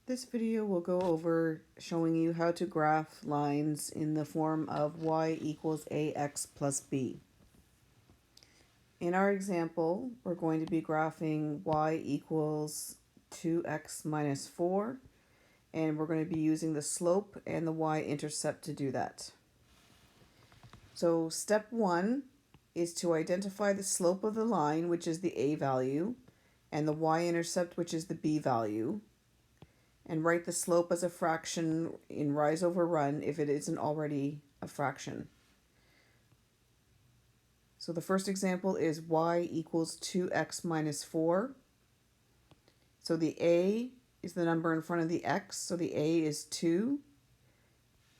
This video will go over showing you how to graph lines in the form of y equals ax plus b. In our example, we're going to be graphing y equals 2x minus 4, and we're going to be using the slope and the y-intercept to do that. So step 1 is to identify the slope of the line, which is the a value, and the y-intercept, which is the b value, and write the slope as a fraction in rise over run if it isn't already a fraction. So the first example is y equals 2x minus 4. So the a is the number in front of the x, so the a is 2,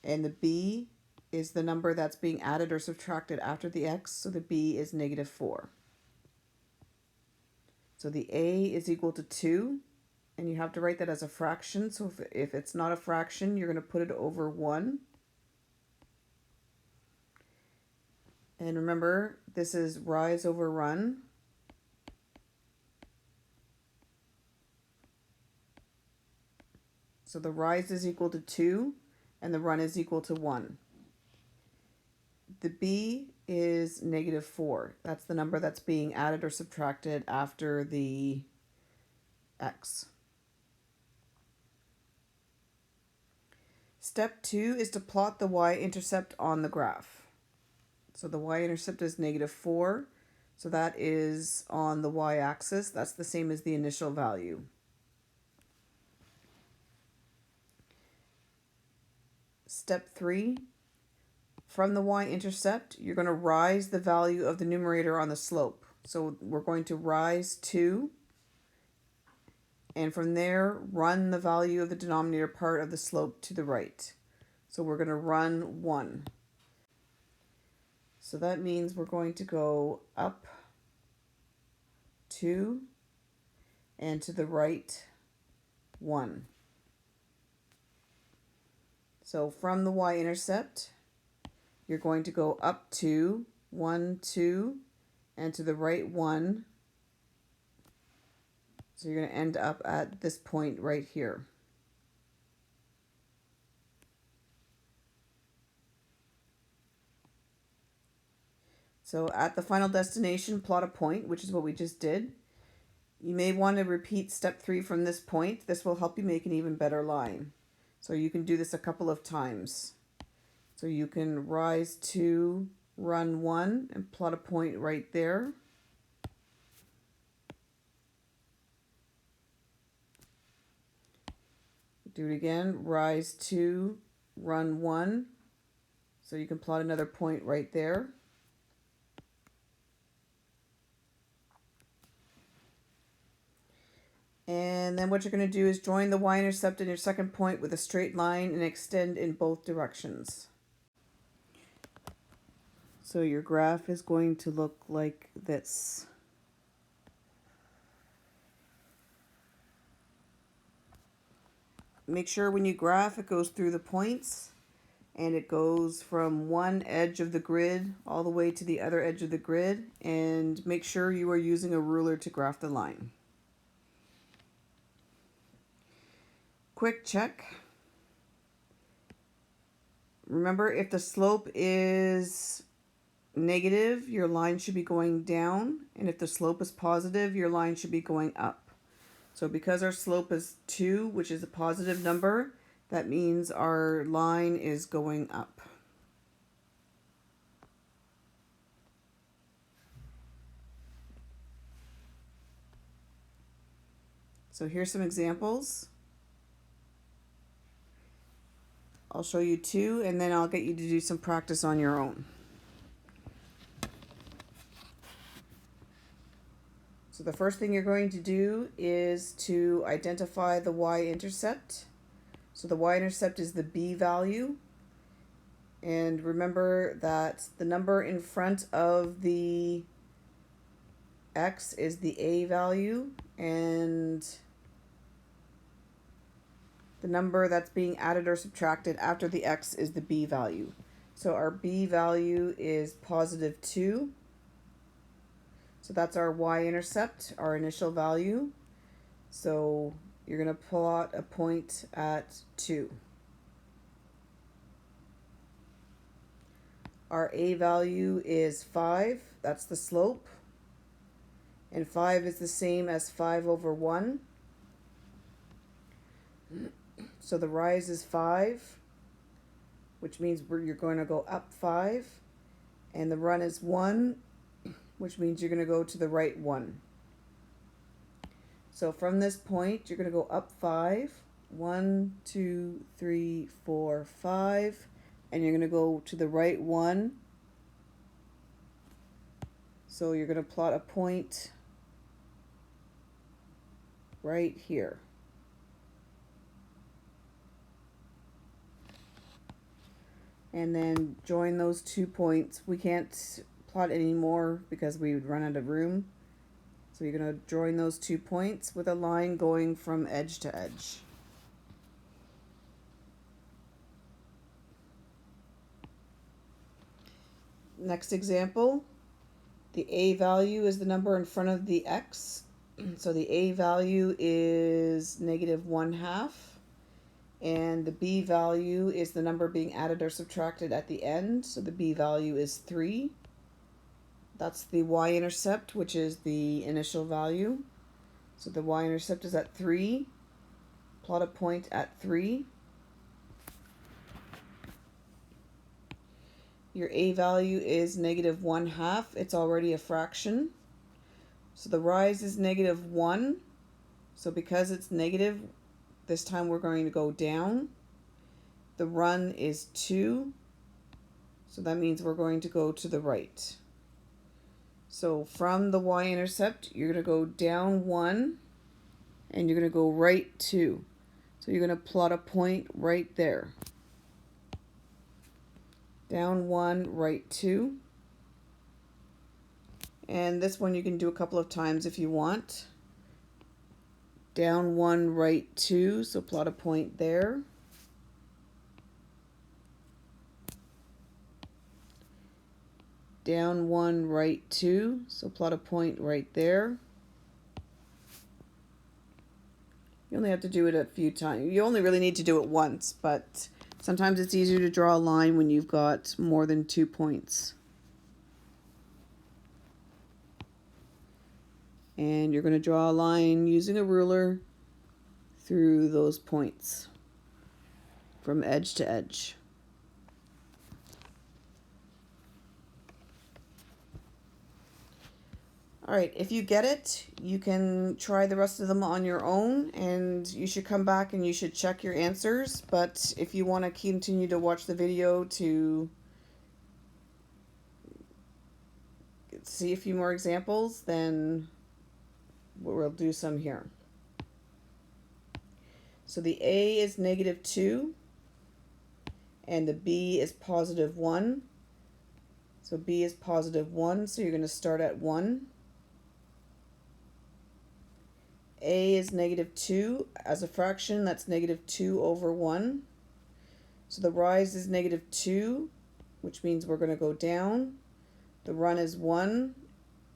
and the b is the number that's being added or subtracted after the x, so the b is negative 4. So the a is equal to 2, and you have to write that as a fraction. So if it's not a fraction, you're going to put it over 1. And remember, this is rise over run. So the rise is equal to 2, and the run is equal to 1. The b is negative 4. That's the number that's being added or subtracted after the x. Step 2 is to plot the y-intercept on the graph. So the y-intercept is negative 4, so that is on the y-axis. That's the same as the initial value. Step 3, from the y-intercept, you're going to rise the value of the numerator on the slope. So we're going to rise 2, and from there, run the value of the denominator part of the slope to the right. So we're going to run 1. So that means we're going to go up 2 and to the right 1. So from the y-intercept, you're going to go up 2, 1, 2, and to the right 1. So you're going to end up at this point right here. So at the final destination, plot a point, which is what we just did. You may want to repeat step 3 from this point. This will help you make an even better line. So you can do this a couple of times. So you can rise 2, run 1, and plot a point right there. Do it again, rise 2, run 1. So you can plot another point right there. And then what you're going to do is join the y-intercept in your second point with a straight line and extend in both directions. So your graph is going to look like this. Make sure when you graph it goes through the points, and it goes from one edge of the grid all the way to the other edge of the grid, and make sure you are using a ruler to graph the line. Quick check. Remember, if the slope is negative, your line should be going down, and if the slope is positive, your line should be going up. So because our slope is 2, which is a positive number, that means our line is going up. So here's some examples. I'll show you 2, and then I'll get you to do some practice on your own. So the first thing you're going to do is to identify the y-intercept. So the y-intercept is the b value. And remember that the number in front of the x is the a value, and the number that's being added or subtracted after the x is the b value. So our b value is positive 2. So that's our y-intercept, our initial value. So you're going to plot a point at 2. Our a value is 5, that's the slope, and 5 is the same as 5 over 1. So the rise is 5, which means you're going to go up 5, and the run is 1, which means you're going to go to the right 1. So from this point, you're going to go up 5, 1, 2, 3, 4, 5, and you're going to go to the right 1. So you're going to plot a point right here. And then join those 2 points. We can't plot anymore because we would run out of room. So you're going to join those 2 points with a line going from edge to edge. Next example, the a value is the number in front of the x. So the a value is -1/2. And the b value is the number being added or subtracted at the end. So the b value is 3. That's the y-intercept, which is the initial value. So the y-intercept is at 3. Plot a point at 3. Your a value is -1/2. It's already a fraction. So the rise is -1. So because it's negative, this time we're going to go down. The run is 2. So that means we're going to go to the right. So from the y-intercept, you're going to go down 1 and you're going to go right 2. So you're going to plot a point right there. Down 1, right 2. And this one you can do a couple of times if you want. Down 1, right 2, so plot a point there. Down 1, right 2, so plot a point right there. You only have to do it a few times. You only really need to do it once, but sometimes it's easier to draw a line when you've got more than 2 points. And you're going to draw a line using a ruler through those points from edge to edge. All right, if you get it, you can try the rest of them on your own, and you should come back and you should check your answers. But if you want to continue to watch the video to see a few more examples, then we'll do some here. So the a is -2 and the b is +1. So b is +1, so you're going to start at 1. A is -2 as a fraction, that's -2 over 1. So the rise is -2, which means we're going to go down. The run is 1,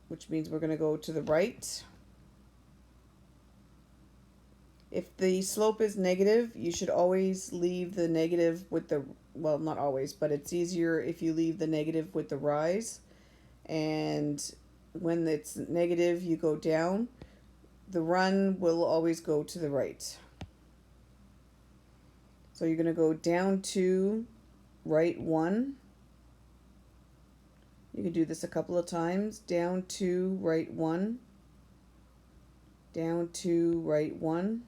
which means we're going to go to the right. If the slope is negative, you should always leave the negative with the, well, not always, but it's easier if you leave the negative with the rise. And when it's negative, you go down. The run will always go to the right. So you're going to go down 2, right 1. You can do this a couple of times. Down 2, right 1. Down 2, right 1.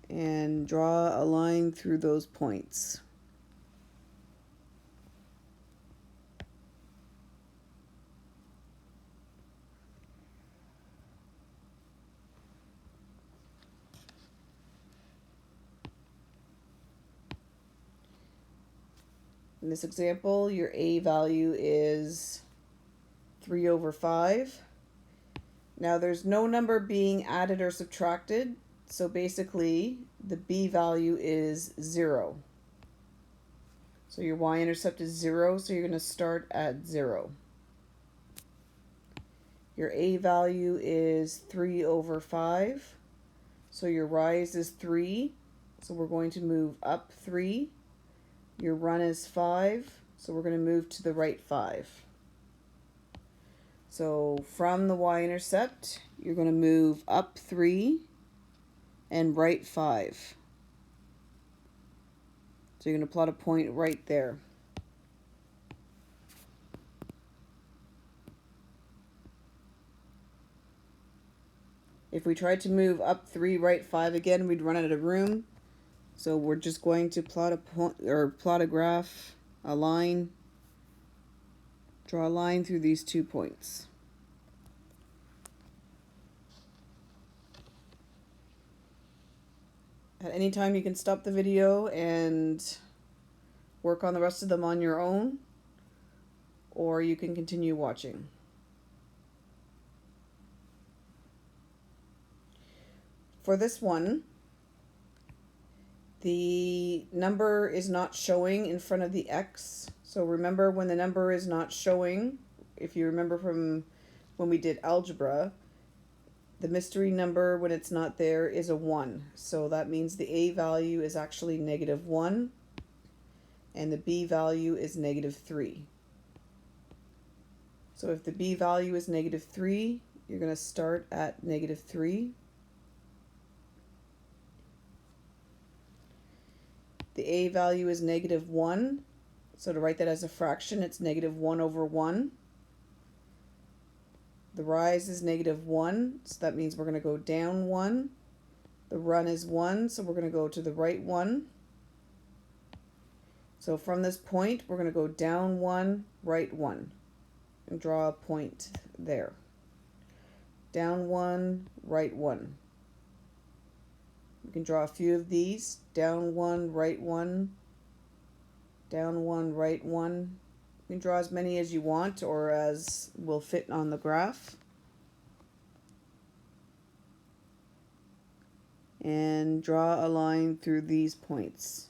And draw a line through those points. In this example, your a value is 3 over 5. Now there's no number being added or subtracted, so basically the b value is 0. So your y-intercept is 0, so you're going to start at 0. Your A value is 3 over 5. So your rise is 3. So we're going to move up 3. Your run is 5. So we're going to move to the right 5. So from the y-intercept, you're going to move up 3 and right 5. So you're going to plot a point right there. If we tried to move up 3, right 5 again, we'd run out of room. So we're just going to plot a point, or plot a graph, a line, draw a line through these 2 points. At any time you can stop the video and work on the rest of them on your own, or you can continue watching. For this one, the number is not showing in front of the x. So remember, when the number is not showing, if you remember from when we did algebra, the mystery number when it's not there is a 1. So that means the A value is actually -1 and the B value is -3. So if the B value is -3, you're going to start at -3. The A value is -1. So to write that as a fraction, it's -1 over 1. The rise is -1, so that means we're going to go down 1. The run is 1, so we're going to go to the right 1. So from this point, we're going to go down 1, right 1, and draw a point there. Down 1, right 1. We can draw a few of these. Down 1, right 1. Down 1, right 1. You can draw as many as you want or as will fit on the graph. And draw a line through these points.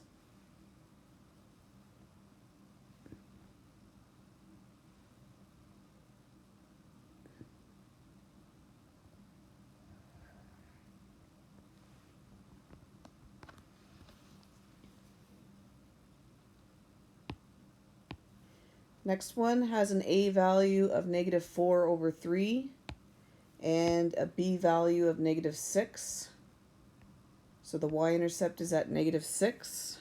Next one has an A value of -4 over 3 and a B value of -6. So the y-intercept is at -6.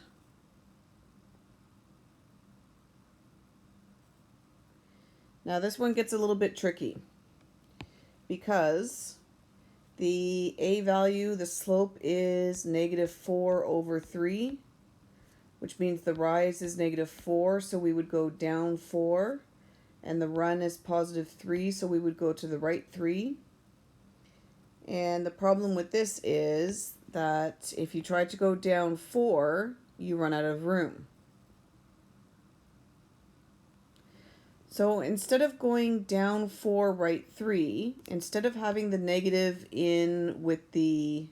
Now this one gets a little bit tricky because the A value, the slope is -4 over 3, which means the rise is -4, so we would go down 4, and the run is +3, so we would go to the right 3. And the problem with this is that if you try to go down 4, you run out of room. So instead of going down 4, right 3, instead of having the negative in with the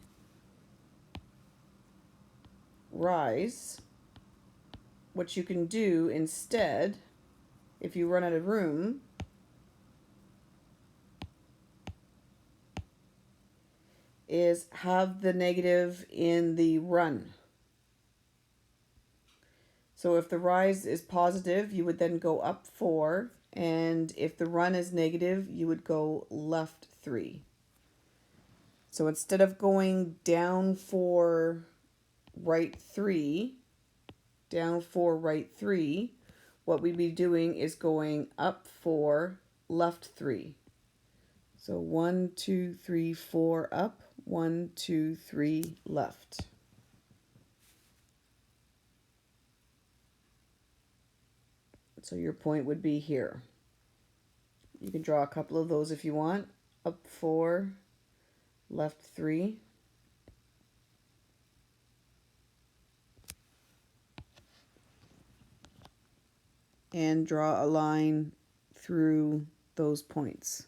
rise, what you can do instead, if you run out of room, is have the negative in the run. So if the rise is positive, you would then go up 4, and if the run is negative, you would go left 3. So instead of going down 4, right 3, down 4, right 3, what we'd be doing is going up 4, left 3. So 1, 2, 3, 4 up, 1, 2, 3 left. So your point would be here. You can draw a couple of those if you want. Up 4, left 3. And draw a line through those points.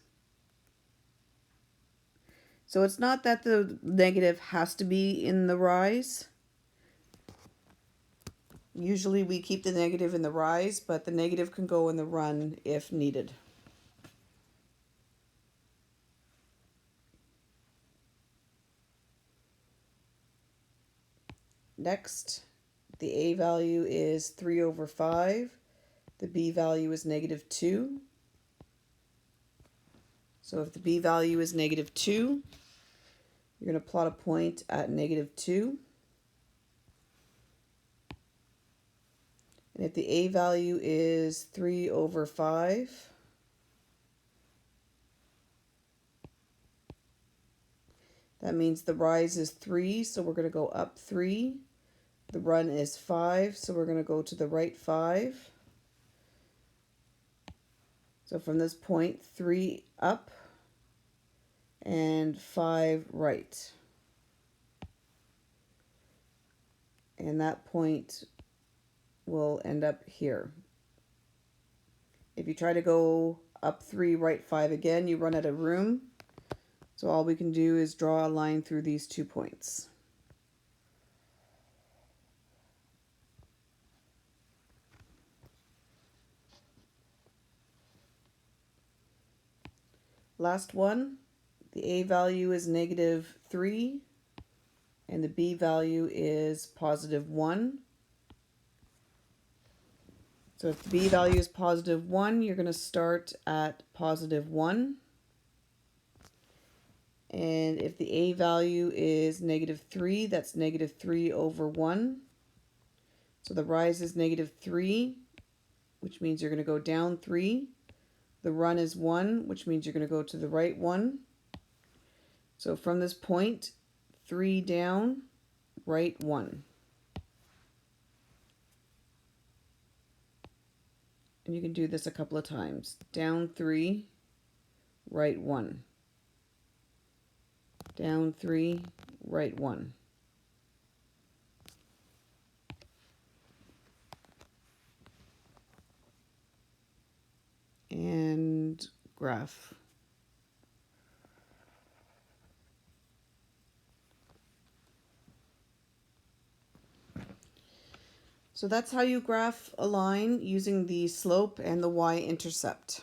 So it's not that the negative has to be in the rise. Usually we keep the negative in the rise, but the negative can go in the run if needed. Next, the a value is 3 over 5. The b value is negative 2. So if the b value is negative 2, you're going to plot a point at negative 2. And if the a value is 3 over 5, that means the rise is 3, so we're going to go up 3. The run is 5, so we're going to go to the right 5. So from this point, 3 up and 5 right. And that point will end up here. If you try to go up 3, right 5 again, you run out of room. So all we can do is draw a line through these 2 points. Last one, the a value is negative 3 and the b value is positive 1. So if the b value is positive 1, you're going to start at positive 1. And if the a value is negative 3, that's negative 3 over 1. So the rise is negative 3, which means you're going to go down 3. The run is 1, which means you're going to go to the right 1. So from this point, 3 down, right 1. And you can do this a couple of times. Down 3, right 1. Down 3, right 1. And graph. So that's how you graph a line using the slope and the y-intercept.